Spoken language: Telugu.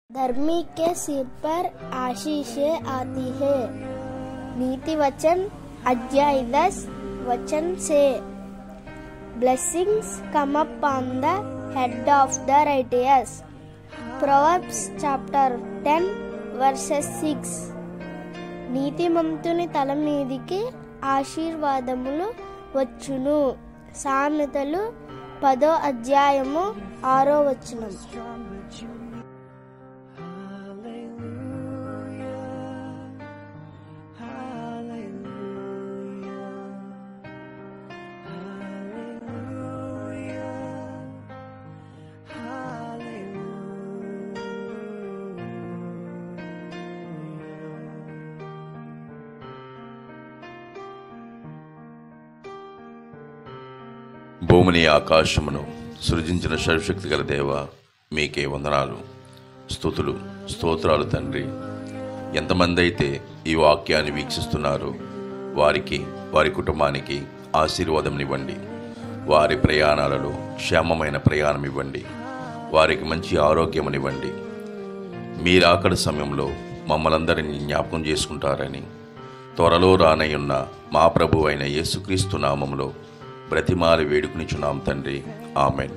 धर्मी के सिर पर आशीषें आती है। नीति वचन अध्याय 10 वचन से Blessings come upon the head of the righteous. Proverbs chapter 10 verses 6. నీతిమంతుని తల మీదికి ఆశీర్వాదములు వచ్చును. సామెతలు 10వ అధ్యాయము 6వ వచనం. భూమిని ఆకాశమును సృజించిన సర్వశక్తి గల దేవ, మీకే వందనాలు, స్తుతులు, స్తోత్రాలు తండ్రి. ఎంతమంది అయితే ఈ వాక్యాన్ని వీక్షిస్తున్నారో వారికి, వారి కుటుంబానికి ఆశీర్వాదం ఇవ్వండి. వారి ప్రయాణాలలో క్షేమమైన ప్రయాణం ఇవ్వండి. వారికి మంచి ఆరోగ్యమునివ్వండి. మీరు ఆకలి సమయంలో మమ్మలందరినీ జ్ఞాపకం చేసుకుంటారని త్వరలో రానయ్యున్న మా ప్రభు అయిన యేసుక్రీస్తు నామములో బ్రతిమాలి వేడుకునిచున్నాం తండ్రి. ఆమెన్.